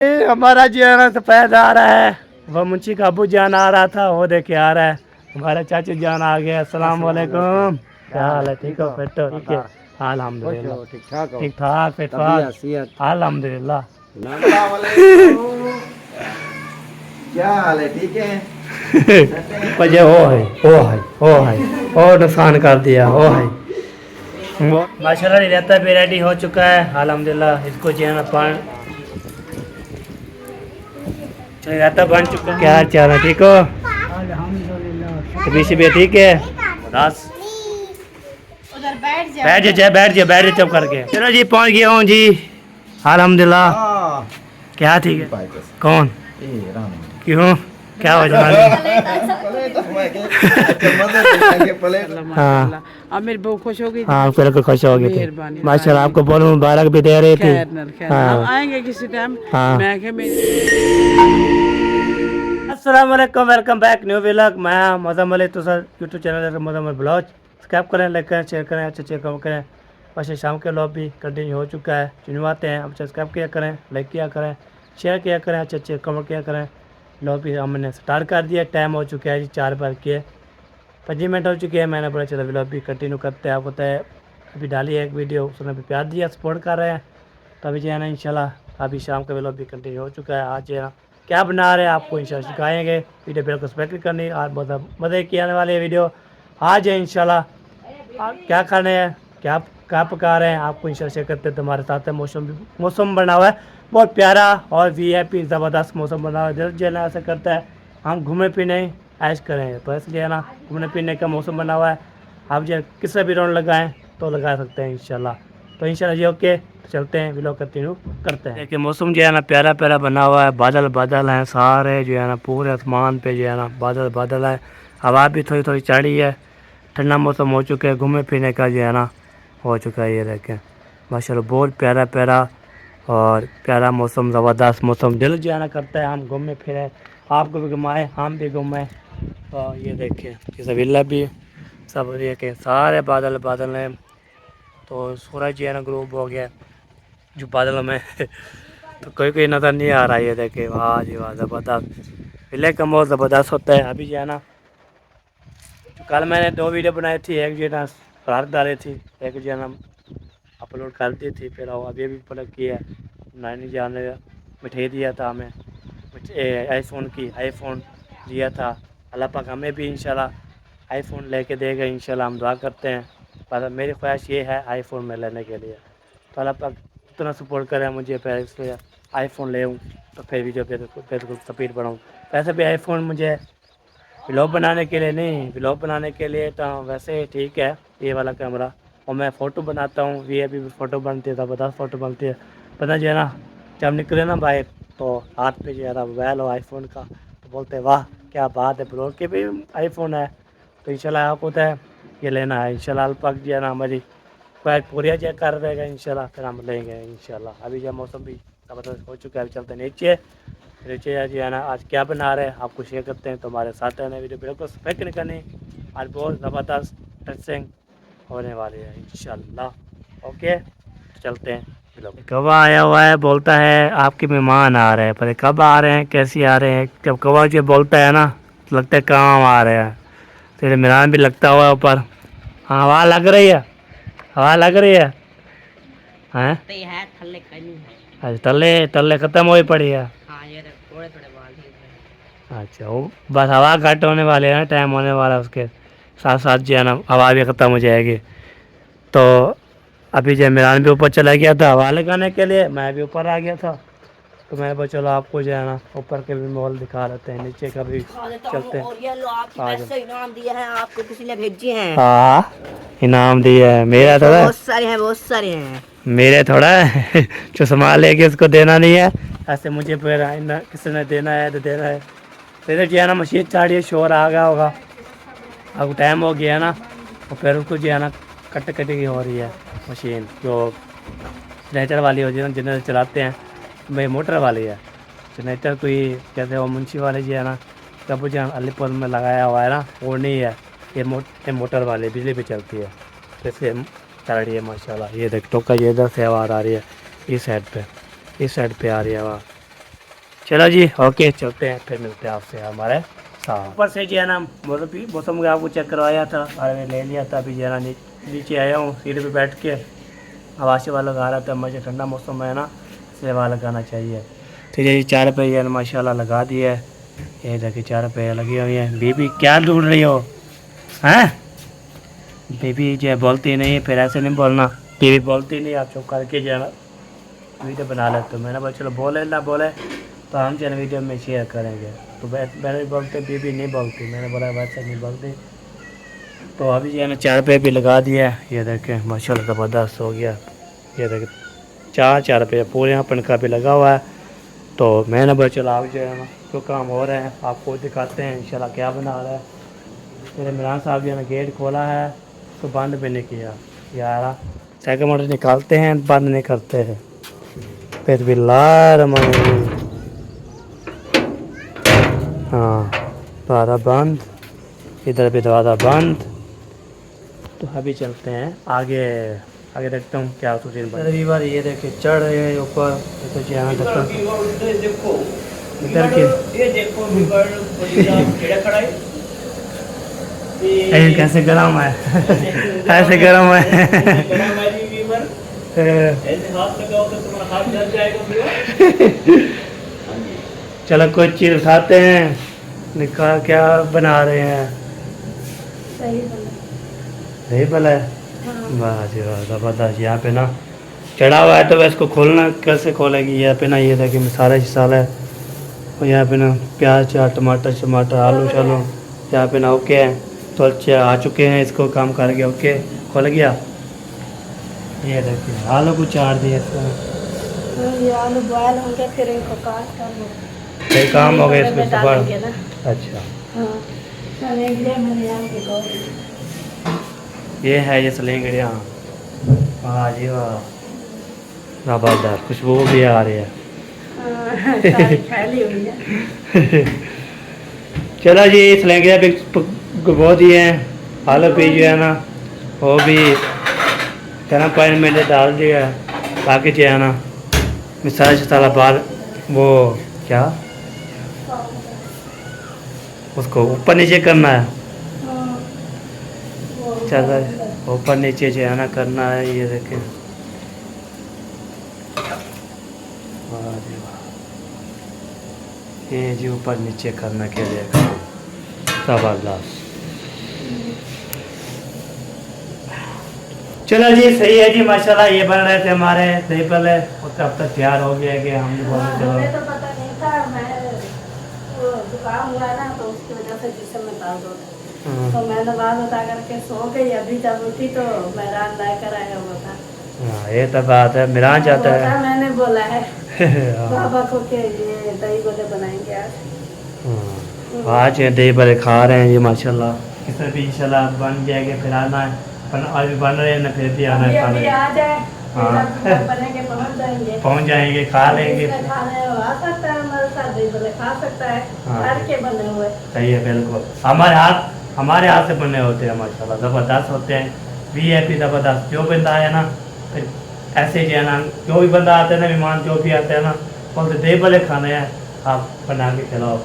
हमारा जो है ना सफेद आ रहा है, वो मुंशी का अबू जान आ रहा था, वो देखे आ रहा है। हमारा चाचा जान आ गया। अस्सलाम वालेकुम। क्या हाल है? ठीक हो? फिट हो? ठीक है, अल्हम्दुलिल्लाह। ठीक ठाक ठीक ठाक फिट फाट अल्हम्दुलिल्लाह। क्या हाल है? ठीक है। वजह ओ नुकसान कर दिया। ओ है माशाल्लाह रहता भी रेडी हो चुका है अल्हम्दुलिल्लाह। इसको जो है ना रहता बन चुका है। क्या हाल चाल है? ठीक हो? तबीयत भी ठीक है? बस बैठ जा चुप करके। चलो जी पहुंच गया हूँ जी अल्हम्दुलिल्लाह। क्या ठीक है? कौन? क्यों? क्या हो जाना? हाँ अब मेरी बहू खुश हो गई। हाँ बिल्कुल खुश हो गई थी माशाल्लाह। आपको बोलो मुबारक भी दे रही थी। हम आएंगे किसी टाइम। हाँ। मैं क्या अस्सलाम वालेकुम, वेलकम बैक न्यू व्लॉग। मैं मज़म अली तो sir YouTube channel Mazam Ali vlog subscribe करें, लाइक करें, शेयर करें, अच्छे कमेंट करें। वैसे शाम के लॉब भी कंटिन्यू हो चुका है। चुनवाते हैं अब सब्सक्राइब किया करें, लाइक किया करें, शेयर किया करें, अच्छे कमेंट किया करें। लॉब भी हमने स्टार्ट कर दिया। टाइम हो चुका है जी 4 बार के 5 मिनट हो चुके हैं। मैंने बोला चलो व्लॉग भी कंटिन्यू करते हैं। आप होता है अभी डाली है एक वीडियो, उसने भी प्यार दिया, सपोर्ट कर रहे हैं। तो अभी जो है ना इंशाल्लाह अभी शाम का व्लॉग भी कंटिन्यू हो चुका है। आज जो है ना क्या बना रहे हैं आपको इंशाल्लाह सिखाएंगे। वीडियो बिल्कुल एक्सपेक्ट करनी और बहुत मज़े की आने वाली है वीडियो। आज है इंशाल्लाह क्या करने हैं, क्या क्या पका रहे हैं आपको इंशाल्लाह शेयर करते हैं। तुम्हारे साथ है मौसम बना हुआ है बहुत प्यारा और वीआईपी ज़बरदस्त मौसम बना हुआ है। दिल जो है ना ऐसा करता है हम घूमे फिरने ऐश करें, तो इसलिए ना घूमने फिरने का मौसम बना हुआ है। आप जो किसी भी राउंड लगाएं तो लगा सकते हैं इंशाल्लाह। तो इंशाल्लाह जी ओके चलते हैं व्लॉग कंटिन्यू करते हैं। देखिए मौसम जो है ना प्यारा प्यारा बना हुआ है। बादल बादल हैं सारे जो है ना पूरे आसमान पे जो है ना बादल बादल है। हवा भी थोड़ी थोड़ी चढ़ी है। ठंडा मौसम हो चुका है, घूमने फिरने का जो है ना हो चुका है। ये देखें माशाल्लाह बहुत प्यारा प्यारा और प्यारा मौसम, ज़बरदस्त मौसम। दिल जो है ना करता है हम घूमे फिरें, आपको भी घुमाएँ, हम भी घूमें। और ये देखें ये सबिल्ला भी सब देखें सारे बादल बादल हैं। तो सूरज जो है ना ग्रूब हो गया जो बादलों में तो कोई कोई नज़र नहीं आ रहा है। ये देखे वाह जी वाह ज़बरदस्त। विलेज का बहुत ज़बरदस्त होता है। अभी जो है ना कल मैंने 2 वीडियो बनाई थी, एक जो है ना रात डाली थी, एक जो है ना अपलोड कर दी थी। फिर अभी भी पलट किया है। नानी जान ने मिठाई दिया था हमें, आईफोन की आईफोन दिया था। अल्लाह पाक हमें भी इंशाल्लाह आईफोन लेके देगा इंशाल्लाह। हम दुआ करते हैं। पर मेरी ख्वाहिश ये है आईफोन में लेने के लिए। तो अल्लाह पाक इतना सपोर्ट करे मुझे, फिर इसलिए आईफोन ले तो फिर वीडियो बिल्कुल स्पीड बढ़ाऊँ। वैसे भी आईफोन मुझे व्लॉग बनाने के लिए नहीं, व्लॉग बनाने के लिए तो वैसे ठीक है ये वाला कैमरा। और मैं फ़ोटो बनाता हूँ, वी भी फ़ोटो बनती है, ज़बरदस्त फ़ोटो बनती है। पता जो है ना जब निकले ना बाइक तो हाथ पे जो है ना मोबाइल हो आईफोन का तो बोलते हैं वाह क्या बात है, ब्रो के भी आईफोन है। तो इंशाल्लाह आपको तो है ये लेना है इंशाल्लाह। अल्लाह पाक जो है ना हमारी ख्वाहिश पूरी जो कर देगा इंशाल्लाह, फिर हम लेंगे इंशाल्लाह। अभी जो मौसम भी ज़बरदस्त हो चुका है। अभी चलते नीचे नीचे जो है ना आज क्या बना रहे हैं आपको शेयर करते हैं। तो हमारे साथ रहने वीडियो बिल्कुल स्पेक्ट नहीं करनी। आज बहुत ज़बरदस्त टचिंग होने वाली है इंशाल्लाह। ओके चलते हैं। कब आया हुआ है बोलता है आपके मेहमान आ रहे हैं, पर कब आ रहे हैं कैसे आ रहे हैं। जब कौवा जो बोलता है ना तो लगता है काम आ रहे हैं। तेरे मेहमान भी लगता हुआ है ऊपर। हाँ हवा लग रही है, हवा लग रही है हैं। अच्छा तले तले ख़त्म हो पड़ी है। थोड़े थोड़े बाल अच्छा वो बस हवा घट होने वाले हैं, टाइम होने वाला है उसके साथ साथ जो है ना हवा भी ख़त्म हो जाएगी। तो अभी जो मेहमान भी ऊपर चला गया था हवा लगाने के लिए, मैं भी ऊपर आ गया था। तो मैं बोला चलो आपको जो है ना ऊपर के भी माहौल दिखा लेते हैं, नीचे का भी चलते हैं। और ये लो आपके पैसे इनाम दिए हैं, आपको किसी ने भेजे हैं। हाँ इनाम दिया है मेरा थोड़ा, बहुत सारे हैं, बहुत सारे हैं मेरे थोड़ा है जो संभाल लेके उसको देना नहीं है। ऐसे मुझे फिर किसी ने देना है तो देना है। फिर जो है ना मशीन चाड़ी है, शोर आ गया होगा, अब टाइम हो गया ना। और फिर उसको जो है ना कट की हो रही है मशीन जो जनरेटर वाली होती है ना, जनरेटर चलाते हैं भाई मोटर वाली है। जनरेटर कोई कहते हैं वो मुंशी वाले जो है ना कब जो अलीपुर में लगाया हुआ है ना वो नहीं है। ये मोटर वाली बिजली पे चलती है, तो इससे चल रही है माशाल्लाह। ये देख टोका ये इधर से आवाज़ आ रही है, इस साइड पे आ रही है आवाज़। चलो जी ओके चलते हैं, फिर मिलते हैं आपसे हमारे साथ। ऊपर से जो है ना मौसम का आपको चेक करवाया था और मैं ले लिया था। अभी जो है ना नीचे आया हूँ सीढ़ी पे बैठ के, हवा शवा लगा रहा था। मुझे ठंडा मौसम है ना, इसलिए हवा लगाना चाहिए। तो ये 4 पे माशाल्लाह लगा दिया है। ये देखिए 4 पे लगी हुई है। बीबी क्या ढूंढ रही हो हैं? बीबी जो है बोलती नहीं है, फिर ऐसे नहीं बोलना। बीबी बोलती नहीं, आप चुप करके जो है ना वीडियो बना लेते हो। मैंने बोला चलो बोले ना बोले तो हम जो है वीडियो में शेयर करेंगे। तो मैंने बोलते बीबी नहीं बोलती, मैंने बोला वैसे नहीं बोलती। तो अभी जो है ना 4 पे भी लगा दिया है। ये देखें माशाल्लाह ज़बरदस्त हो गया। ये देखें 4 पे पूरे यहाँ पंखा भी लगा हुआ है। तो मैंने बोला चलो आप जो है ना जो काम हो रहे हैं आपको दिखाते हैं इंशाल्लाह क्या बना रहा है। मेरे इमरान साहब जो है ना गेट खोला है तो बंद भी नहीं किया। यार साइकिल मोटर निकालते हैं बंद नहीं करते हैं। फिर भी लार हाँ दरवाज़ा बंद, इधर भी दरवाज़ा बंद। तो अभी चलते हैं आगे, आगे देखता हूँ क्या सूचना बन रही बार। ये देखे चढ़ रहे हैं ऊपर, तो यहाँ देखो इधर के कैसे गरम है ऐसे गरम है चलो कोई चीज़ उठाते हैं, निकाल क्या बना रहे हैं। सही भला है। वाह जी वाह ज़बरदस्त। यहाँ पे ना चढ़ा हुआ है तो इसको खोलना कैसे खोलेगी। यहाँ पे ना ये देखिए मसाला शसाला है और यहाँ पे ना प्याज टमाटर आलू शालू यहाँ पे ना ओके है। तो अच्छे आ चुके हैं, इसको काम करके ओके खोल गया। ये देखिए आलू को चार दिए इसमें, ये आलू बॉयल होंगे फिर इनको काट कर ये काम हो गया इसमें सुबह। ना। अच्छा हाँ मैंने यहाँ के को ये है ये सलेंगड़ियाँ। वाह जी वाह ज़बरदस्त खुशबू भी आ रही है। फैली हुई है। चलो जी सलेंगड़ियाँ भी बहुत ही हैं। आलू भी जो है ना वो भी गर्म पानी में डाल दिया है ताकि जो है ना मिसाल शसाला बाल वो क्या उसको ऊपर नीचे करना है। चलो ऊपर नीचे जो है ना करना है। ये देखें वाह जी वाह, ये जी ऊपर नीचे करने के लिए ज़बरदस्त। चलो जी सही है जी माशाल्लाह। ये बन रहे थे हमारे दही पहले उसका अब तक तैयार हो गया है कि हम भी बोले चलो। हमें तो पता नहीं था, मैं वो जुकाम हुआ ना तो उसकी वजह से जिसम में दर्द होता है। तो मैंने बात बता करके सो गई। अभी जब उठी तो मेहरान लाकर आया हुआ था। हाँ ये तो बात है, मिरान जाता है। मैंने बोला है बाबा को कि ये दही बड़े बनाएंगे आज। आज ये दही बड़े खा रहे हैं ये माशाल्लाह। इसमें भी इंशाल्लाह बन जाएंगे फिर आना है। आज भी बन रहे हैं ना फिर भी आना है खाने। आ जाए हाँ बनेंगे पहुँच जाएंगे खा लेंगे। खाने आ सकता है हमारे साथ दही बड़े खा सकता है। हाँ। घर के बने हुए सही है बिल्कुल। हमारे हाथ से बने होते हैं माशाल्लाह, ज़बरदस्त होते हैं। VIP ज़बरदस्त। जो बंदा है ना फिर ऐसे जो है ना जो भी बंदा आता है ना मेहमान जो भी आता है ना बोलते दही बड़े खाने हैं आप बना के खिलाओ।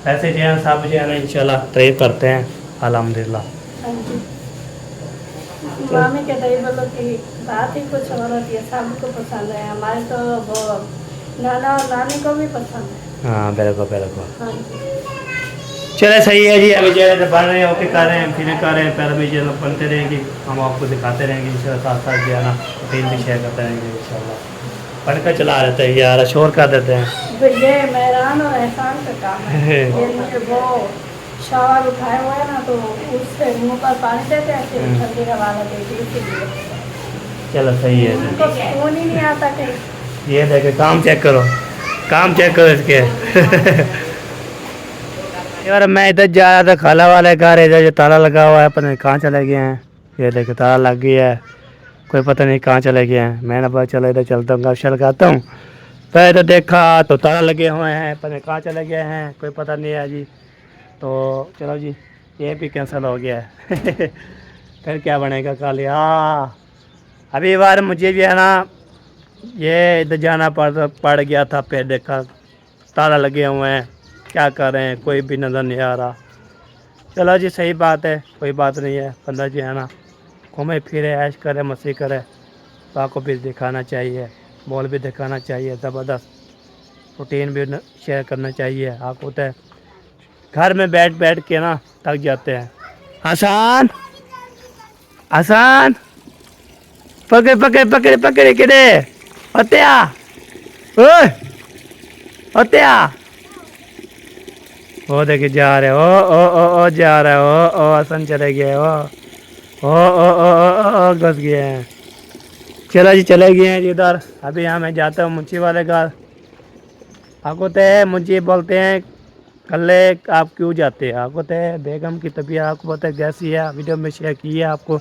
ऐसे जो है सब जो है ना इंशाल्लाह तारीफ करते हैं अल्हम्दुलिल्लाह। मामी के दही बड़ों की बात ही कुछ और होती है। सबको पसंद है, हमारे तो वो नाना और नानी को भी पसंद है। हाँ बिल्कुल बिल्कुल। हाँ जी चले सही है जी। अभी जो है बन रहे हैं ओके कर रहे हैं फिर कर रहे हैं पहले भी जो बनते रहेंगे हम आपको दिखाते रहेंगे इंशाल्लाह। साथ साथ जो है ना फिर भी शेयर करते रहेंगे इंशाल्लाह। बनकर चला रहते हैं यार शोर कर देते हैं। तो ये मेहरान और एहसान का काम है। ये वो शावर उठाए हुए हैं ना तो उससे मुंह पर पानी देते हैं फिर ठंडी हवा लगेगी इसीलिए। चलो सही है जी। उनको सुकून ही नहीं आता कहीं। ये देखे काम चेक करो इसके। यार मैं इधर जा रहा था खाला वाले घर, इधर जो ताला लगा हुआ है पता नहीं कहाँ चले गए हैं। ये देखे ताला लग गया है, कोई पता नहीं कहाँ चले गए हैं। मैंने बोला चलो इधर चलता हूँ गपशप लगाता हूँ। फिर इधर देखा तो ताला लगे हुए हैं, पता नहीं कहाँ चले गए हैं, कोई पता नहीं है जी। तो चलो जी ये भी कैंसिल हो गया है। फिर क्या बनेगा कल। हाँ अभी बार मुझे भी है ना ये इधर जाना पड़ गया था, फिर देखा ताला लगे हुए हैं, क्या कर रहे हैं, कोई भी नज़र नहीं आ रहा। चलो जी, सही बात है, कोई बात नहीं है। बंदा जो है ना घूमे फिरे, ऐश करे, मस्ती करे, तो आपको भी दिखाना चाहिए, मॉल भी दिखाना चाहिए, ज़बरदस्त रूटीन भी शेयर करना चाहिए। आपको होता है घर में बैठ बैठ के ना थक जाते हैं। आसान आसान पकड़ पकड़ पकड़ पकड़ किधे होते आ, ओए होते आ। वो देखिए जा रहे, ओ जा रहा है, ओ आसान चले गए, ओ घुस गए हैं। चलो जी, चले गए हैं इधर। अभी यहाँ मैं जाता हूँ मुंशी वाले घर। आपको तो मुझे बोलते हैं कल्ले आप क्यों जाते हैं, आपको तो बेगम की तबीयत आपको पता है कैसी है, वीडियो में शेयर की है आपको,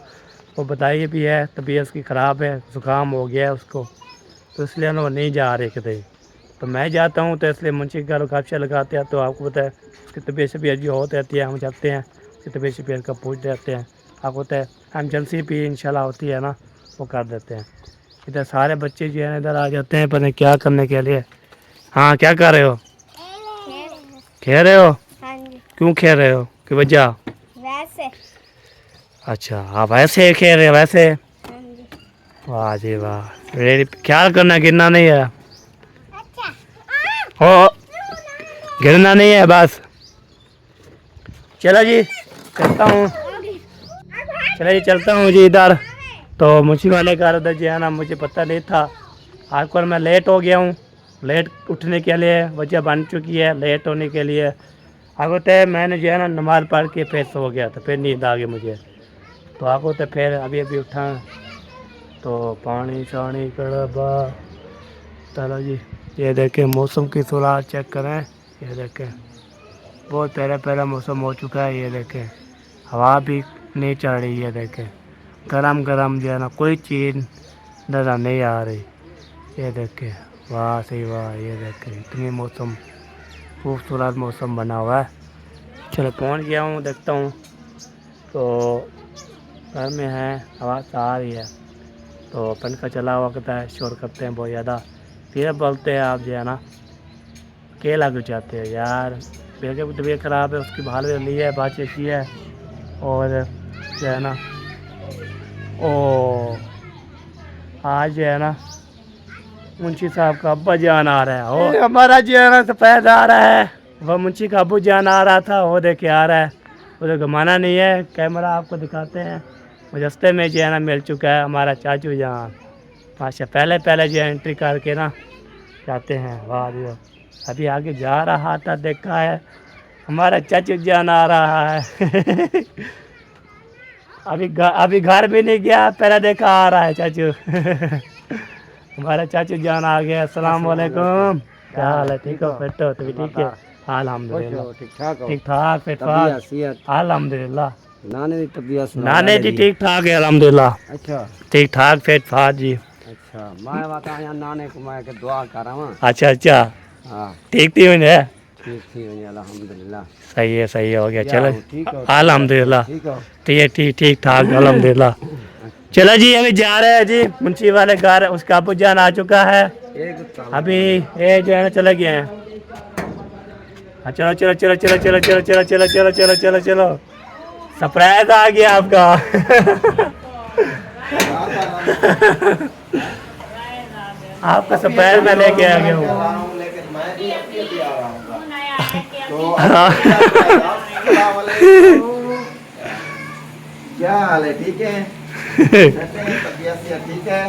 वो बताई भी है, तबीयत उसकी ख़राब है, ज़ुकाम हो गया है उसको, तो इसलिए वो नहीं जा रहे कहीं। तो मैं जाता हूँ, तो इसलिए मुंशी घर गपशा लगाते हैं। तो आपको पता है उसकी तबीयत शबीयत जो होती रहती है, हम जाते हैं उसकी तबीयत शबीयत का पूछ रहते हैं। आपको पता है एमरजेंसी भी इंशाल्लाह होती है ना, वो कर देते हैं। इधर सारे बच्चे जो है इधर आ जाते हैं, पता नहीं क्या करने के लिए। हाँ, क्या कर रहे हो? खेल रहे हो? हाँ जी। क्यों खेल रहे हो, कि वजह? वैसे। अच्छा, आप वैसे खेल रहे हो? वैसे? हाँ जी। वाह जी वाह, रेडी, ख्याल करना गिरना नहीं है। अच्छा। हो, गिरना नहीं है बस। चलो जी, चलता हूँ, चलो जी चलता हूँ जी इधर। तो मुंशी वाले घर उधर जो है ना, मुझे पता नहीं था, आजकल मैं लेट हो गया हूँ। लेट उठने के लिए वजह बन चुकी है, लेट होने के लिए। अब होता है मैंने जो है ना नमाज़ पढ़ के फिर सो गया था, फिर नींद आ गई मुझे। तो आप होते फिर अभी अभी उठा, तो पानी शानी कड़बा। चलो जी, ये देखें मौसम की सूरत चेक करें, ये देखें बहुत प्यारा प्यारा मौसम हो चुका है। ये देखें हवा भी नहीं चल रही है, देखें गरम गरम जो है ना कोई चीज़ नज़र नहीं आ रही। ये देखें, वाह सही वाह, ये देखें इतनी मौसम खूबसूरत मौसम बना हुआ है। चलो पहुंच गया हूँ, देखता हूँ। तो घर में है, हवा आ रही है, तो पंखा चला हुआ करता है, शोर करते हैं बहुत ज़्यादा। फिर बोलते हैं आप जो है ना अकेला क्यों चाहते हो यार, बेटे की तबीयत ख़राब है, उसकी बहाल ली है, बात अच्छी है। और जो है ना ओ आज जो है ना मुंशी साहब का अब्बा जान आ रहा है, वो हमारा जो है ना सफ़ेद आ रहा है, वह मुंशी का अब्बू जान आ रहा था, वो देखे आ रहा है। उधर घुमाना नहीं है, कैमरा आपको दिखाते हैं। रास्ते में जो है ना मिल चुका है हमारा चाचू जान, माशा पहले पहले जो है एंट्री करके ना जाते हैं। वाह जी, अभी आगे जा रहा था, देखा है हमारा चाचू जान आ रहा है। अभी घर भी नहीं गया, पहले देखा आ रहा है चाचू। हमारा चाचू जान आ गया। अस्सलाम वालेकुम, क्या हाल है, ठीक हो, फिट हो, तभी ठीक है? अल्हम्दुलिल्लाह ठीक ठाक हो? ठीक ठाक, फिट तबीयत सेहत? अल्हम्दुलिल्लाह। नाने की तबीयत सुना नाने जी ठीक ठाक है अल्हम्दुलिल्लाह, अच्छा ठीक ठाक फिट फाट जी। अच्छा, मैं बता यहाँ नाने को मैं के दुआ करा हूँ। अच्छा अच्छा, हाँ ठीक थी उन्हें, ठीक थी अल्हम्दुलिल्लाह। सही है हो गया, क्या चलो हो, ठीक हो? अल्हम्दुलिल्लाह, ठीक हो? ठीक ठाक अल्हम्दुलिल्लाह। चलो जी, अभी जा रहे हैं जी मुंशी वाले घर, उसका अबू जान आ चुका है। अभी ये जो है ना चले गए हैं। हाँ, चलो चलो चलो चलो चलो चलो चलो चलो चलो चलो चलो चलो, सरप्राइज आ गया आपका। आपका सरप्राइज मैं लेके आ गया हूँ। लेकिन मैं भी अकेले आ रहा हूँ। तो हाँ। अस्सलाम वालेकुम। क्या हाल है, ठीक है? तबीयत से ठीक है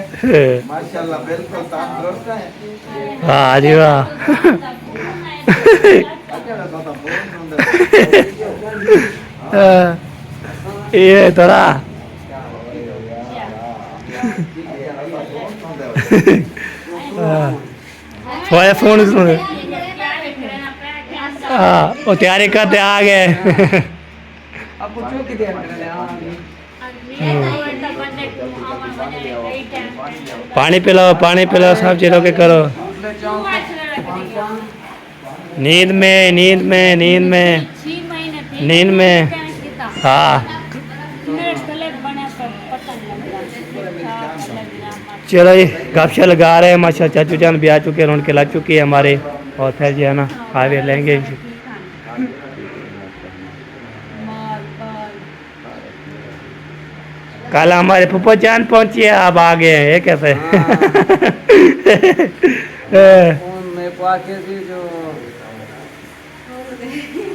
माशाल्लाह, बिल्कुल तंदुरुस्त है। हाँ जी वाह। ये थोड़ा थोड़ा फोन सुन, हाँ वो तैयारी करते आ गए। पानी पिलाओ सब चीज़ों के करो। नींद में हाँ। चलो ये गपशप लगा रहे हैं माशा चाचू जान भी आ चुके हैं रौनक ला चुकी है हमारे और फिर जो है ना हाईवे लेंगे कल हमारे फुफा जान पहुंची है अब आ गए हैं ये कैसे फोन में को आके भी जो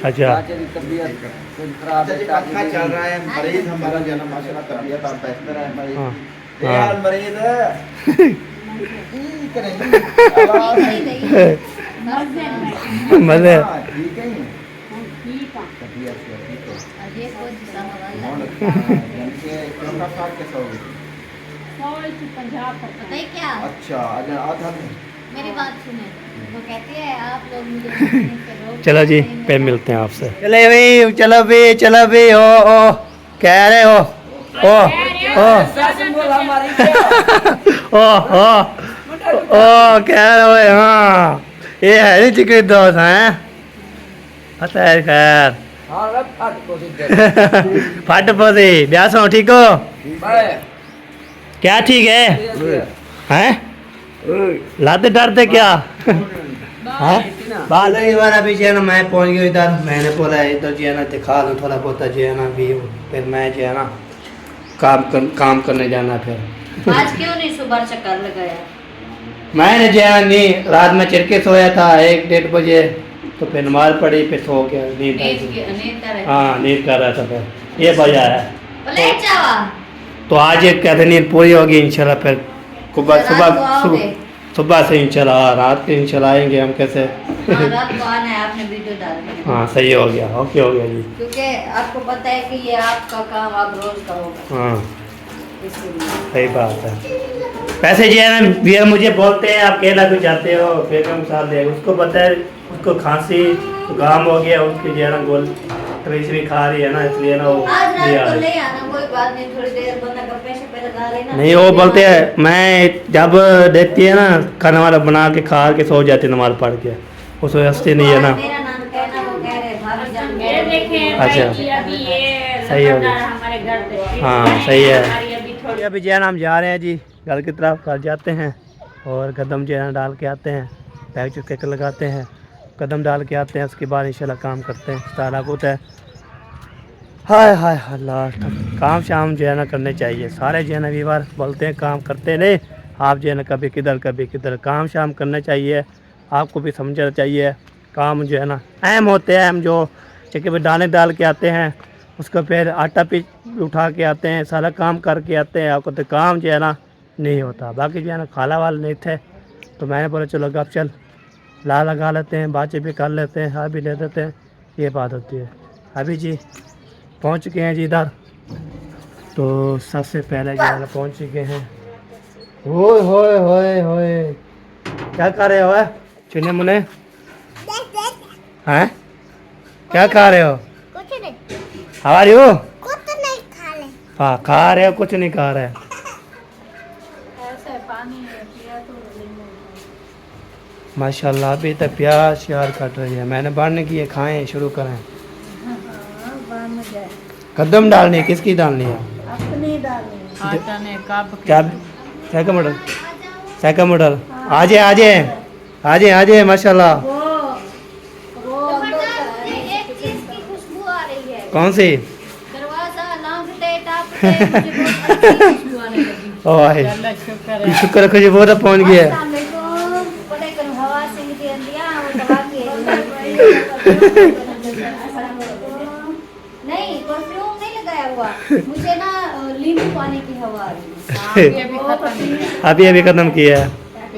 अच्छा चाचे की तबीयत कुछ खराब है पंखा चल रहा है मरीज हमारा जो है ना माशाल्लाह तबीयत आप बेहतर है मरीज हाँ ये हाँ हाल मरीज की करेंगे आवाज मजे ठीक है तबीयत ठीक है इनके क्यों का कैसा होगी पता ही क्या अच्छा अगर आधा मेरी बात सुने वो कहती है आप लोग मुझे चलो जी पे मिलते हैं आपसे चले भाई चलो भाई ओ कह रहे हो ओ कह रहे हो हाँ ये है नहीं चिकनी दोस्त हैं अच्छा है खैर हां रब फट कोशिश फट पोसी ब्यासो ठीक हो कर क्या ठीक है हैं लाते डरते क्या हैं बाल एक बार अभी जो है ना मैं पहुंच गया इधर मैंने बोला इधर जो है ना दिखा दूँ थोड़ा बहुत जो है ना व्यू फिर मैं जो है ना काम करने जाना फिर आज क्यों नहीं सुबह चक्कर लगाया मैंने जो है नहीं रात में चिरके सोया था 1-1:30 बजे तो फिर नमाज पढ़ी फिर सो गया नींद आई थी। हाँ नींद कर रहा था फिर ये वजह है तो आज एक कहते नींद पूरी होगी इंशाल्लाह फिर सुबह से इंशाल्लाह रात के इंशाल्लाह आएंगे हम कैसे रात को आना है आपने वीडियो डालनी है हाँ सही हो गया ओके हो गया जी क्योंकि आपको पता है कि ये आपका काम आप रोज का होगा हाँ इसीलिए सही बात है पैसे जो है ना भैया मुझे बोलते हैं आप केला क्यों जाते हो फिर हम साथ दे उसको पता है उसको खांसी जुकाम हो गया उसकी जो है ना गोल भी खा रही है ना इसलिए ना वो आज नहीं आ रात को रही ले आना कोई बात नहीं थोड़ी देर बंदा गप्पे शप्पे लगा लेना नहीं वो बोलते हैं मैं जब देखती है ना खाना वाला बना के खा के सो जाती नमाज पढ़ के उस हंसती नहीं है ना मेरा नाम कहना वो कह रहे भाभी जान अच्छा सही हो गया हमारे घर पे हाँ सही है अभी थोड़ी अभी जो है ना हम जा रहे हैं जी घर की तरफ घर जाते हैं और कदम जो है ना डाल के आते हैं बैग चुके के लगाते हैं कदम डाल के आते हैं उसके बाद इंशाल्लाह काम करते हैं ताला होता है हाय हाय अल्लाह काम शाम जो है ना करने चाहिए सारे जो है ना वीवर बोलते हैं काम करते नहीं आप जो है ना कभी किधर काम शाम करना चाहिए आपको भी समझना चाहिए काम जो है ना अहम होते हैं हम जो चक्के पे दाने डाल के आते हैं उसको फिर आटा भी उठा के आते हैं सारा काम करके आते हैं आपको तो काम जो है ना नहीं होता बाकी जो है ना खाला वाले नहीं थे तो मैंने बोला चलो गप चल ला लगा लेते हैं बातें भी कर लेते हैं हाँ भी ले देते हैं ये बात होती है अभी जी पहुंच चुके हैं जी इधर तो सबसे पहले जो है ना पहुंच चुके हैं होए होए होए होए क्या कर रहे हो चुने मुने हैं क्या खा रहे हो कुछ नहीं हमारी हो कुछ नहीं खा ले हाँ खा रहे हो कुछ नहीं खा रहे ऐसे पानी पिया तो माशाल्लाह अभी तक प्याज श्यार कट रही है मैंने बढ़ने की है खाएं शुरू करें बन जाए कदम डालनी है किसकी डालनी है अपनी डालनी आटा ने कब क्या साइकिल मॉडल आजे आजे आजे आजे माशाल्लाह वो एक चीज की खुशबू आ रही है कौन सी दरवाजा लांघते टापते मुझे बहुत अच्छी खुशबू आने लगी ओह शुक्र रखो जी वो तो पहुंच गया अस्सलाम वालेकुम पड़े कर हवा सिंह दी अंदिया वो दवा के नहीं परफ्यूम नहीं लगाया हुआ मुझे ना नींबू पानी की हवा आ रही है अभी अभी खत्म किया है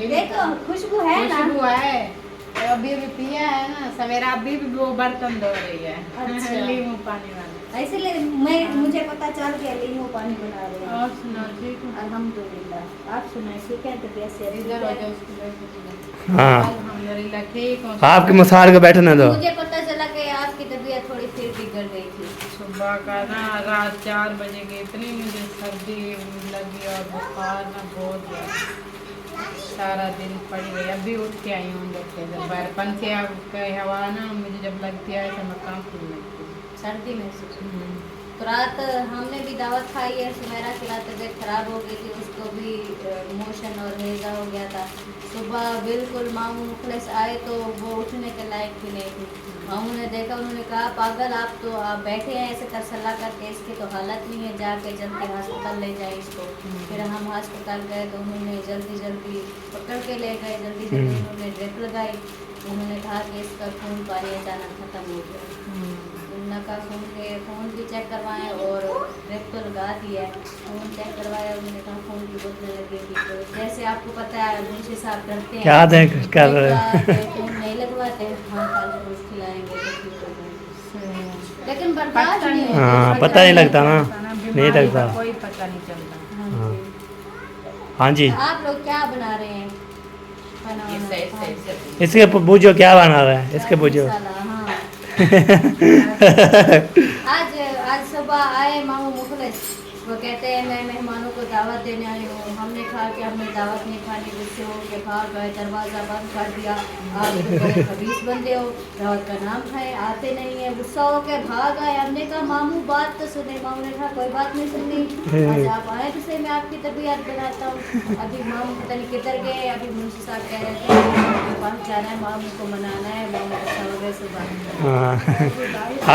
देखो खुशबू है ना खुशबू है अभी अभी पिया है ना सवेरा अभी भी वो बर्तन धो रही है अच्छा। नींबू पानी वाला इसलिए मुझे पता चल गया नींबू पानी बना रहे हैं और सुनो ठीक है अल्हम्दुलिल्लाह आप सुनाए ठीक है तो कैसे इधर हो जाओ उसको बैठ जाओ। हाँ अल्हम्दुलिल्लाह ठीक हूँ आपके मसाल के बैठने दो मुझे पता चला कि आपकी तबीयत थोड़ी फिर बिगड़ गई थी सुबह का ना रात 4 बजे की इतनी मुझे सर्दी लगी और बुखार ना बहुत ज्यादा सारा दिन पड़ी रही अभी उठ के आई हूँ जब बाहर पंखे का हवा ना मुझे जब लगती है तो मैं कांपने लगती हूँ सर्दी महसूस तो रात हमने भी दावत खाई है। सुमेरा की रात तबीयत खराब हो गई थी, उसको भी मोशन और हैजा हो गया था। सुबह बिल्कुल मामू मुखलिस आए तो वो उठने के लायक भी नहीं थी। मामू ने देखा, उन्होंने कहा पागल आप तो आप बैठे हैं ऐसे तरसला करके, इसकी तो हालत नहीं है, जाके जल्दी हस्पताल ले जाए इसको। फिर हम हस्पताल गए तो उन्होंने जल्दी जल्दी पकड़ के ले गए, जल्दी जल्दी उन्होंने ड्रिप लगाई। उन्होंने कहा कि इसका खून पानी अचानक ख़त्म हो गया। उनका खून भी चेक करवाएं और ड्रिप तो लगा दिया है, खून चेक करवाया। उन्होंने कहा खून की बोतलें लगी थी, तो जैसे आपको पता है मुंशी साहब डरते हैं, क्या देख कर रहे हैं? खून नहीं लगवाते, हाँ फल फ्रूट खिलाएंगे तो ठीक हो जाएंगे। लेकिन बर्दाश्त नहीं होता। हाँ, पता नहीं लगता ना, नहीं लगता। कोई पता नहीं चलता। हाँ जी। हाँ जी, आप लोग क्या बना रहे हैं खाना ये वाना? सही हाँ। सही इसके बूझो क्या बना रहे हैं, इसके बूझो। मसाला, हाँ। आज सुबह आए मामू मुखलिस, वो कहते हैं मैं मेहमानों को दावत देने आई हूँ। हमने कहा कि हमें दावत नहीं खानी, गुस्से हो के भाग गए, दरवाज़ा बंद कर दिया। आप तो बड़े खबीस बंदे हो, दावत का नाम खाए, आते नहीं है, गुस्सा हो के भाग आए। हमने कहा मामू बात तो सुने। मामू ने कहा कोई बात नहीं सुननी, आज आप आए तो सही, मैं आपकी तबीयत बनाता हूँ। अभी मामू पता नहीं किधर गए, अभी मुंशी साहब कह रहे थे पास जाना है, मामू को मनाना है। मामू गुस्सा हो गए सुबह। हाँ,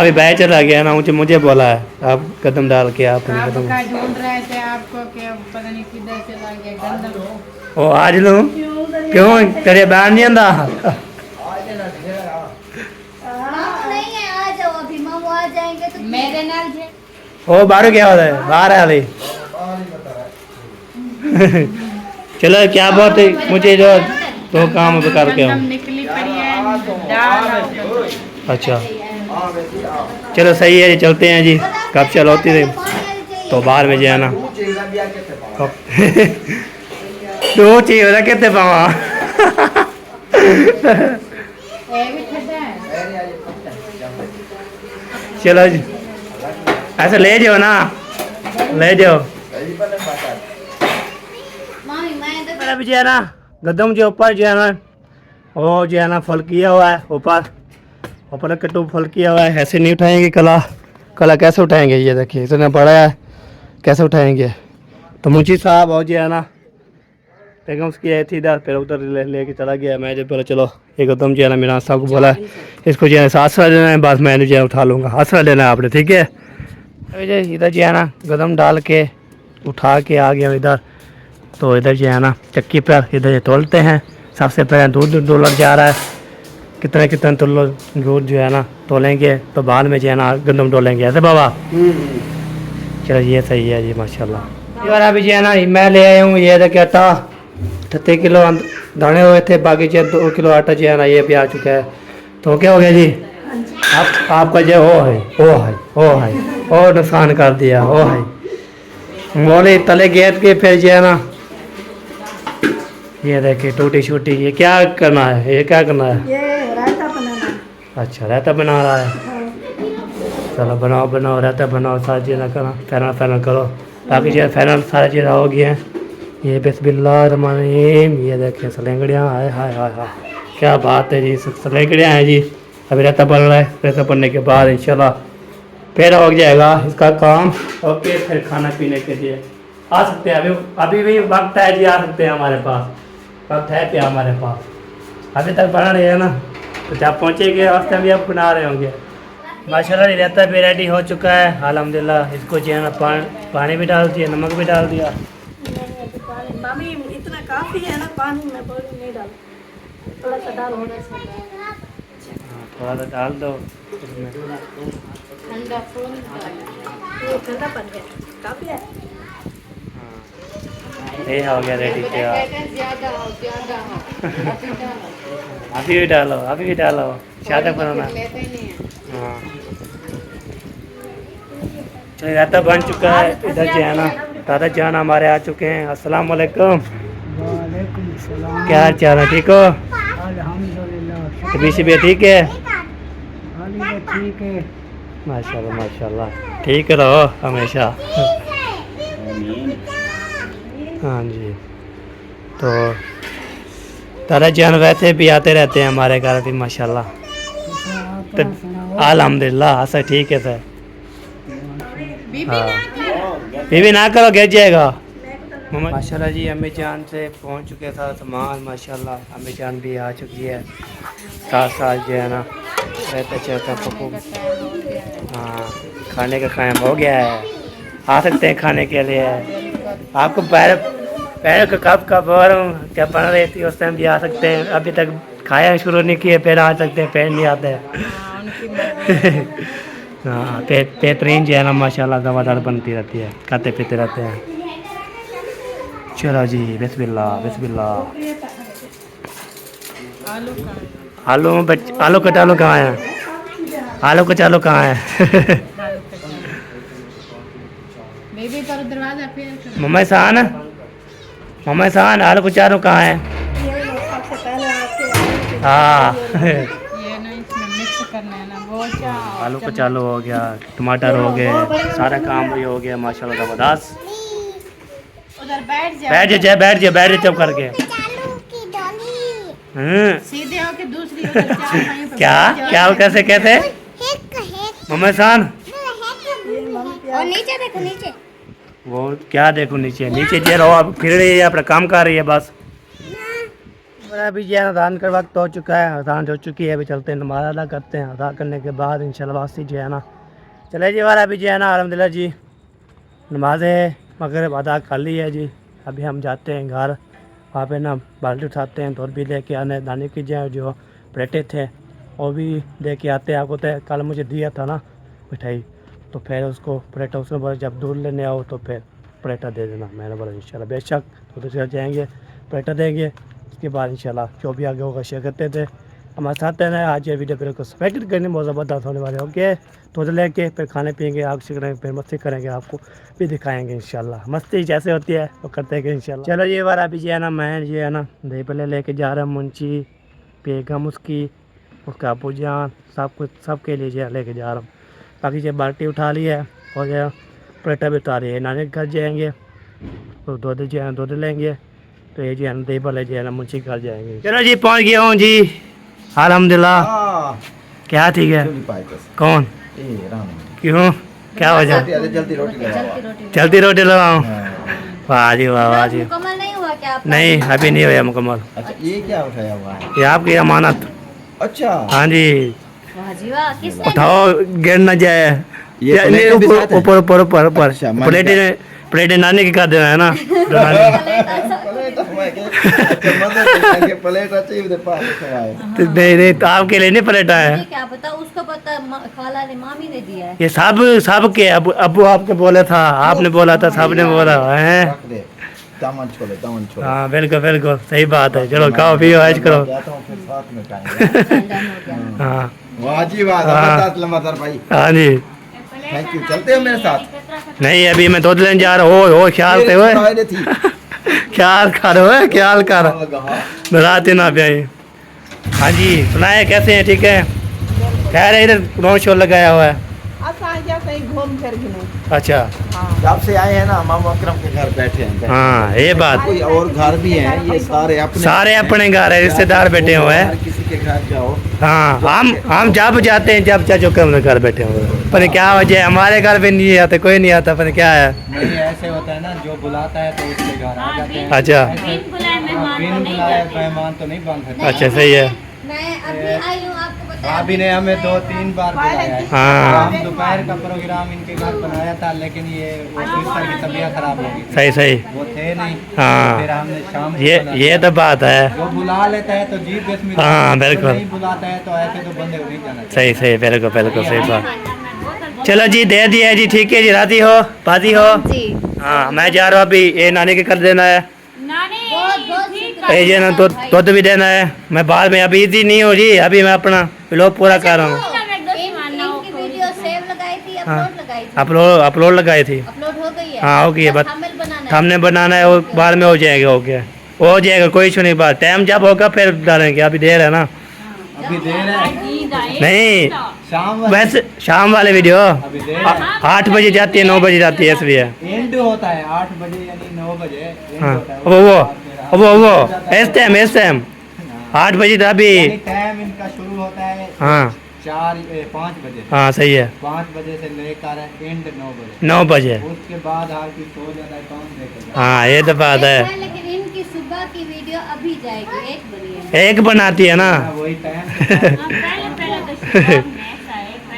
अभी बैच चला गया ना, मुझे बोला है आप कदम डाल के आप कदम। आपका ढूंढ रहे थे आपको कि अब पता नहीं किधर चला गया गंदम। ओ आज लो क्यों तेरे बयान नहीं आंदा? मामू नहीं है, आ जाओ अभी। मामू आ जाएंगे तो मेरे नाल थे। ओ बाहर क्या होता है, बाहर है अली। चलो क्या बात है, मुझे जो तो काम करके गंदम आओ। निकली पड़ी है, डाल आओ। अच्छा चलो सही है जी, चलते हैं जी। कब चल होती रही तो बाहर में जाना दो चाहिए होता कितने पावा। ए भी ठंडा है। चलो जी, ऐसे ले जाओ ना, ले जाओ। मामी मैं तो मेरा भी जो है ना गदम जो ऊपर जो है ना, वो जो है ना फल किया हुआ है ऊपर कट्टू फल किया हुआ है। ऐसे नहीं उठाएंगे, कला कैसे उठाएंगे? ये देखिए इतना बड़ा है, कैसे उठाएंगे? तो मुंशी साहब और जो है ना बेगम उसकी आई थी इधर, फिर उधर लेके चला गया। मैं जो बोला चलो एक गदम जो है ना मेरा साहब को बोला इसको जो है आसरा लेना है, बस मैंने जो है उठा लूँगा, आसरा लेना है आपने, ठीक है? अभी जो इधर जो है ना गदम डाल के उठा के आ गया इधर। तो इधर जो है ना चक्की पर इधर तोलते हैं। सबसे पहले दूध डोलर जा रहा है, कितने कितने तुल्लो दूध जो है ना तोलेंगे, तो बाद में जो है ना गंदम डोलेंगे, ऐसे बाबा? चलो ये सही है जी, माशाल्लाह। यार अभी जो है ना मैं ले आया हूँ, ये देखिए आटा 38 किलो दाने हुए थे, बाकी जो 2 किलो आटा जो है ना ये भी आ चुका है। तो क्या हो गया जी, आपका जो ओ है और नुकसान कर दिया, ओ है बोले तले गेंद के। फिर जो है ना ये देखिए टूटी शूटी, ये क्या करना है, ये क्या करना है? ये रायता बनाना है। अच्छा रायता बना रहा है, चलो बनाओ रायता बनाओ, सारी चीज़ें करो, फाइनल करो। बाकी चीज़ फाइनल सारी चीज़ें हो गई हैं। ये बिस्मिल्लाहिर्रहमानिर्रहीम, ये देखिए सलेंगड़ियाँ, हाय हाय हाय हाय क्या बात है जी, सलेंगड़ियाँ हैं जी। अभी रायता बन रहा है, रायता बनने के बाद इंशाल्लाह फिर हो जाएगा इसका काम, और फिर खाना पीने के लिए आ सकते हैं। अभी भी वक्त है जी, आ सकते हैं, हमारे पास वक्त है क्या हमारे पास? अभी तक बना रहे हैं ना, तो जब पहुँचेंगे रास्ते में अब बना रहे होंगे। माशाल्लाह रायता भी रेडी हो चुका है अल्हम्दुलिल्लाह। इसको जो है ना पानी भी डाल दिया, नमक भी डाल दिया। मामी इतना काफ़ी है ना, पानी में बहुत नहीं डाल, थोड़ा सा डाल होने से। हाँ, थोड़ा सा डाल दो इसमें। ठंडा फूल ये ठंडा पड़ गया, काफ़ी है। ये हो गया रेडी तैयार। ज्यादा हो अभी भी डालो ज़्यादा बनाना। लेते नहीं है। हाँ चलिए रायता बन चुका है। इधर जो है ना दादा जान हमारे आ चुके हैं। अस्सलाम वालेकुम। क्या हाल चाल है, ठीक हो? तबीयत भी ठीक है? ठीक है। माशाल्लाह माशाल्लाह, ठीक रहो हमेशा। हाँ जी, तो दादा जान रहते भी आते रहते हैं हमारे घर भी माशाल्लाह। तो अल्हम्दुलिल्लाह ऐसा ठीक है सर। बीबी ना करो गिर जाएगा। माशाल्लाह जी अम्मी जान से पहुंच चुके था सामान, माशाल्लाह अम्मी जान भी आ चुकी है। साथ साथ जो है ना रहते चलते पप्पू। हाँ खाने का टाइम हो गया है, आ सकते हैं खाने के लिए। आपको पैर का कब और जब बन रही थी उस टाइम भी आ सकते हैं। अभी तक खाया शुरू नहीं किए, पैर आ सकते हैं, पैर नहीं आते हैं। हाँ बेहतरीन जो है ना माशाल्लाह दवादार बनती रहती है, खाते पीते रहते हैं। चलो जी बिस्मिल्लाह बिस्मिल्लाह। आलू कचालू कहाँ है? आलू कचालू कहाँ है? बेबी पर दरवाजा पे मम्मा सान आलू कचालू कहाँ है? हाँ ये ना इसमें मिक्स करना है ना, वो क्या आलू कचालू हो गया, टमाटर हो गए, सारा काम भी हो गया माशाल्लाह जबरदस्त। उधर बैठ जा, बैठ जा चुप करके। सीधे होके दूसरी उधर चारपाई पे क्या कैसे कैसे मम्मा सान और नीचे देखो नीचे। वो क्या देखो नीचे जे रहो, अब फिर रही है अपना काम कर रही है बस। अभी जो है अज़ान का वक्त हो चुका है, अज़ान हो चुकी है। अभी चलते हैं नमाज़ अदा करते हैं, अदा करने के बाद इंशाल्लाह वापसी जो है ना चले जी वाला। अभी जो है ना अल्हम्दुलिल्लाह जी नमाज़ मगरिब अदा कर ली है जी। अभी हम जाते हैं घर, वहाँ पे ना बाल्टी उठाते हैं, दूध भी लेके आने, दाने की जो प्लेटें थे वो भी लेके आते हैं। आपको तो कल मुझे दिया था ना मिठाई, तो फिर उसको प्लेटा उसने बोला जब दूध लेने आओ तो फिर प्लेटा दे देना। मैंने बोला इंशाल्लाह बेशक, तो चल जाएंगे प्लेटा देंगे, उसके बाद इंशाल्लाह जो भी आगे होगा शेयर करते थे। हमारे साथ है ना आज ये वीडियो फिर को एक्सपेक्टेड करने बहुत ज़बरदस्त होने वाले। ओके तो लेके फिर खाने पियेंगे, आग सीखेंगे, फिर मस्ती करेंगे, आपको भी दिखाएंगे इंशाल्लाह। मस्ती जैसे होती है वो करते हैं इंशाल्लाह। चलो ये बार अभी जो है ना मैं जो है ना दही पल्ले लेके जा रहा हूँ, मुंशी बेगम उसका अबू जान सबके लिए जो है लेके जा रहा हूँ। बाकी जो बाल्टी उठा ली है और जो प्लेटा भी उतारी है, नानी के घर जाएंगे तो दूध जो है दूध लेंगे, तो ये जो है ना दही पल्ले जो है ना मुंशी घर जाएंगे। चलो जी पहुँच गया हूँ जी अल्हम्दुलिल्लाह। क्या ठीक है कौन क्यों क्या वजह? जल्दी रोटी लगाऊं? वाह जी वाह जी। मुकम्मल नहीं हुआ क्या आपका? नहीं अभी नहीं हुआ मुकम्मल। अच्छा ये क्या उठाया हुआ है? ये आपकी अमानत। अच्छा हाँ जी वाह जी वाह, किसने? उठाओ गिर न जाए। ये प्लेट भी साथ है? ऊपर ऊपर ऊपर ऊपर अच्छा, मान प्लेट नानी की कर देना है ना। नहीं तो आपके लिए नहीं प्लेटा है, मुझे क्या पता, उसको पता खाला ने मामी ने दिया है। ये सब के अबू आपके बोले था, आपने बोला था, सबने बोला है। दामन छोड़े हाँ बिल्कुल सही बात है। चलो खाओ पियो ऐश करो। हाँ वाह जी वाह, जबरदस्त लम्बादार भाई। हाँ जी थैंक यू। चलते हो मेरे साथ? नहीं अभी मैं दूध लेने जा रहा हूँ। हो ख्याल से हुए ख्याल कर रात ना पियाई। हाँ जी सुनाए कैसे हैं? ठीक है खैर है, इधर नो शो लगाया हुआ है। घूम फिर अच्छा जब से आए हैं ना मामा अकरम के घर बैठे हैं। हाँ ये बात, कोई और घर भी हैं, ये सारे अपने घर है, रिश्तेदार बैठे हुए हैं। किसी के घर जाओ। हाँ हम जब जाते हैं जब चाचो के घर बैठे हुए हैं। पर क्या वजह है, हमारे घर पे नहीं आते, कोई नहीं आता, पर क्या है? नहीं ऐसे होता है ना, जो बुलाता है तो उसके घर आ जाते हैं। अच्छा बिन बुलाए मेहमान तो नहीं बन सकते। अच्छा सही है। मैं अभी आई हूँ, आपको बताया। भाभी ने हमें 2-3 बार बुलाया है। हाँ हम दोपहर का प्रोग्राम इनके घर बनाया था, लेकिन ये वो सिस्टर की तबीयत खराब हो गई, सही वो थे नहीं। हाँ फिर हमने शाम को ये तो बात है। वो बुला लेता है तो जी बेस्मिल। हाँ, बिल्कुल। नहीं बुलाता है तो ऐसे तो बंदे नहीं जाना चाहिए। सही बिल्कुल सही बात। चलो जी दे दिया जी, ठीक है जी। राजी हो बाजी हो? जी हाँ मैं जा रहा हूँ अभी, ये नानी के कर देना है, ये ना दूध भी देना है। मैं बाद में अभी इजी नहीं हो जी, अभी मैं अपना व्लॉग पूरा कर रहा हूँ। इनकी वीडियो सेव लगाई थी, अपलोड लगाई थी, अपलोड लगाई थी। अपलोड हो गई है। हाँ हो गई है, बस बस थंबनेल बनाना है। हमने बनाना है, वो बाद में हो जाएगा। हो जाएगा कोई इशू नहीं। बात टाइम जब होगा फिर डालेंगे, अभी देर है ना। अभी देर है नहीं शाम वैसे शाम वाले वीडियो अभी देर है। 8 बजे जाती है, 9 बजे जाती है, इसलिए। एंड होता है 8 बजे यानी 9 बजे एंड हाँ होता है। वो इस टाइम 8 बजे था अभी। टाइम इनका शुरू होता है हाँ 5 बजे। हाँ सही है, 5 बजे से लेकर एंड 9 बजे। 9 बजे। उसके बाद आपकी सो जाता है, कौन देखेगा? हाँ ये तो बात है, लेकिन इनकी सुबह की वीडियो अभी जाएगी 1 बजे। एक बनाती है ना। हाँ, वही टाइम।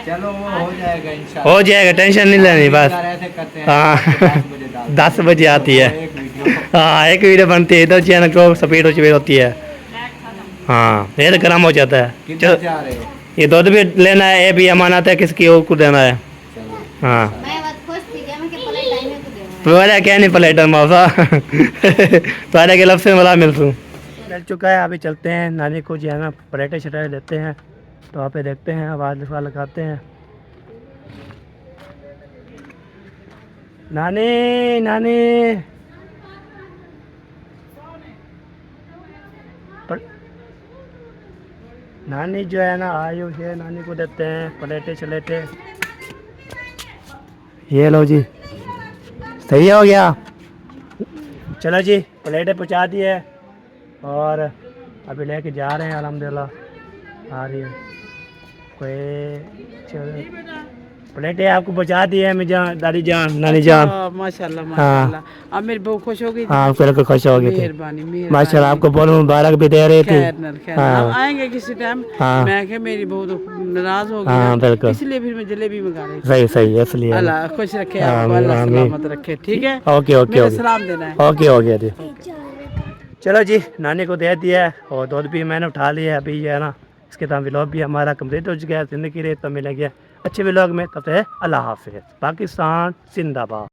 चलो वो हो जाएगा इंशाल्लाह। हो जाएगा, टेंशन नहीं लेनी बस। ऐसे करते हैं, हाँ 10 बजे डालते हैं। 10 बजे आती है। एक वीडियो। हाँ एक वीडियो बनती है, इधर चैनल को स्पीड होती है। हाँ ये तो गर्म हो जाता है। कितना चलो चाह रहे हो? ये दूध भी लेना है, ये भी अमानत है, किसकी और को देना है। चलो। हाँ मैं बात खुश थी क्या मैं कि पहले टाइम में तो देना बोला क्या नहीं प्लेटर मौसा सारे के लफ्ज़ से मला मिल चुका है। अभी चलते हैं नानी को जो है ना प्लेटें शटें देते हैं, तो वहाँ पे देखते हैं, आवाज़ लगाते हैं। नानी नानी नानी जो है ना आयु है, नानी को देते हैं प्लेटें छलेटे। ये लो जी, सही हो गया। चलो जी प्लेटें पहुँचा दी है और अभी लेके जा रहे हैं। अल्हम्दुलिल्लाह आ रही है कोई। चलो प्लेटें आपको पहुँचा दी है मैं जान, दादी जान, नानी जान। माशाल्लाह हाँ। माशाल्लाह। अब मेरी बहू खुश हो गई। हाँ बिल्कुल खुश हो गई थी मेहरबानी माशाल्लाह, आपको बहुत मुबारक भी दे रही थी। खैर हाँ। अब आएंगे किसी टाइम। हाँ। मैं क्या मेरी बहू तो नाराज हो गई हाँ ना, बिल्कुल इसलिए फिर मैं जलेबी मंगा रही थी। सही सही, इसलिए अल्लाह खुश रखे हाँ, आपको, अल्लाह आमीन। सलामत रखे। ठीक है, ओके ओके मेरा ओके सलाम देना है। ओके हो गया जी। चलो जी नानी को दे दिया है और दूध भी मैंने उठा लिया है। अभी जो है ना इसके साथ व्लॉग भी हमारा कंप्लीट हो चुका है। ज़िंदगी रहे तो मिलेंगे अच्छे व्लॉग में, तब तक अल्लाह हाफिज़। पाकिस्तान जिंदाबाद।